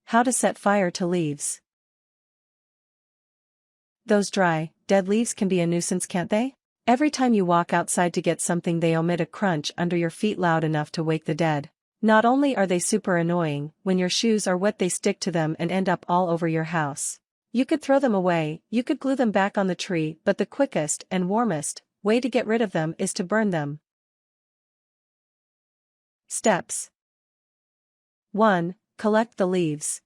How to set fire to leaves. Those dry, dead leaves can be a nuisance, can't they? Every time you walk outside to get something, they emit a crunch under your feet loud enough to wake the dead. Not only are they super annoying, when your shoes are wet they stick to them and end up all over your house. You could throw them away, you could glue them back on the tree, but the quickest and warmest way to get rid of them is to burn them. Steps. 1. Collect the leaves.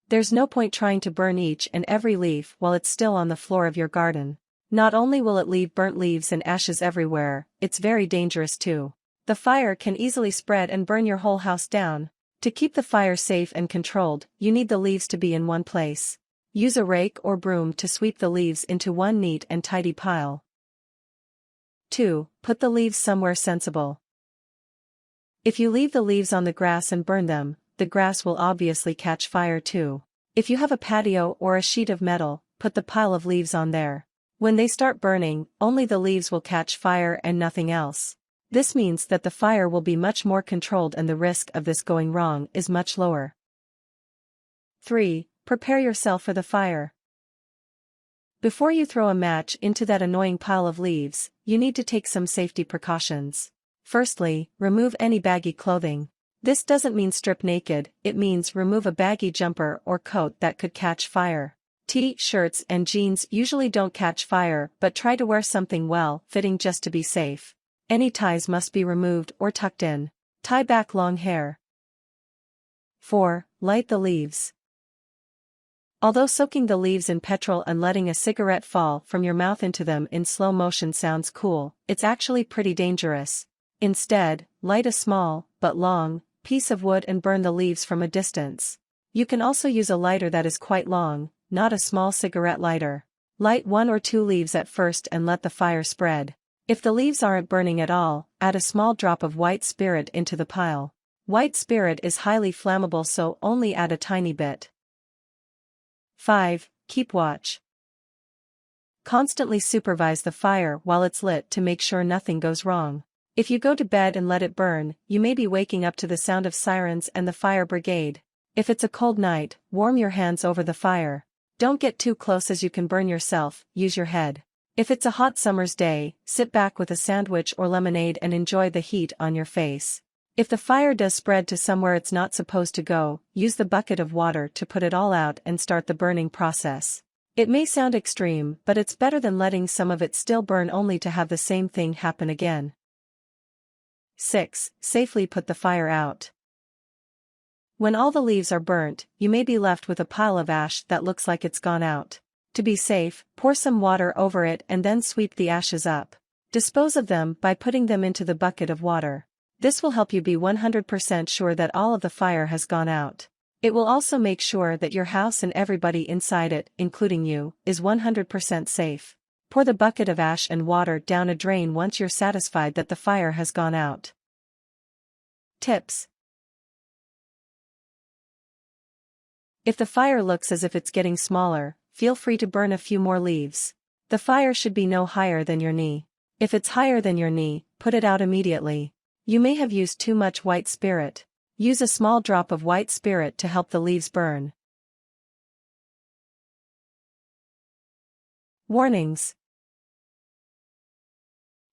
There's no point trying to burn each and every leaf while it's still on the floor of your garden. Not only will it leave burnt leaves and ashes everywhere, it's very dangerous too. The fire can easily spread and burn your whole house down. To keep the fire safe and controlled, you need the leaves to be in one place. Use a rake or broom to sweep the leaves into one neat and tidy pile. 2. Put the leaves somewhere sensible. If you leave the leaves on the grass and burn them, the grass will obviously catch fire too. If you have a patio or a sheet of metal, put the pile of leaves on there. When they start burning, only the leaves will catch fire and nothing else. This means that the fire will be much more controlled and the risk of this going wrong is much lower. 3. Prepare yourself for the fire. Before you throw a match into that annoying pile of leaves, you need to take some safety precautions. Firstly, remove any baggy clothing. This doesn't mean strip naked, it means remove a baggy jumper or coat that could catch fire. T-shirts and jeans usually don't catch fire, but try to wear something well-fitting just to be safe. Any ties must be removed or tucked in. Tie back long hair. 4. Light the leaves. Although soaking the leaves in petrol and letting a cigarette fall from your mouth into them in slow motion sounds cool, it's actually pretty dangerous. Instead, light a small, but long, piece of wood and burn the leaves from a distance. You can also use a lighter that is quite long, not a small cigarette lighter. Light 1 or 2 leaves at first and let the fire spread. If the leaves aren't burning at all, add a small drop of white spirit into the pile. White spirit is highly flammable, so only add a tiny bit. 5. Keep watch. Constantly supervise the fire while it's lit to make sure nothing goes wrong. If you go to bed and let it burn, you may be waking up to the sound of sirens and the fire brigade. If it's a cold night, warm your hands over the fire. Don't get too close as you can burn yourself, use your head. If it's a hot summer's day, sit back with a sandwich or lemonade and enjoy the heat on your face. If the fire does spread to somewhere it's not supposed to go, use the bucket of water to put it all out and start the burning process. It may sound extreme, but it's better than letting some of it still burn only to have the same thing happen again. 6. Safely put the fire out. When all the leaves are burnt, you may be left with a pile of ash that looks like it's gone out. To be safe, pour some water over it and then sweep the ashes up. Dispose of them by putting them into the bucket of water. This will help you be 100% sure that all of the fire has gone out. It will also make sure that your house and everybody inside it, including you, is 100% safe. Pour the bucket of ash and water down a drain once you're satisfied that the fire has gone out. Tips. If the fire looks as if it's getting smaller, feel free to burn a few more leaves. The fire should be no higher than your knee. If it's higher than your knee, put it out immediately. You may have used too much white spirit. Use a small drop of white spirit to help the leaves burn. Warnings.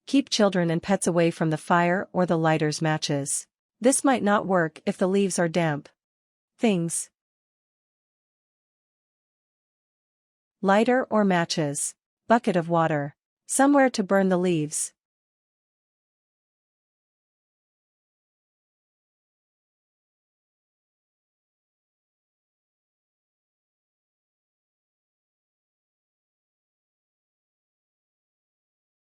Keep children and pets away from the fire or the lighter's matches. This might not work if the leaves are damp. Things. Lighter or matches. Bucket of water. Somewhere to burn the leaves.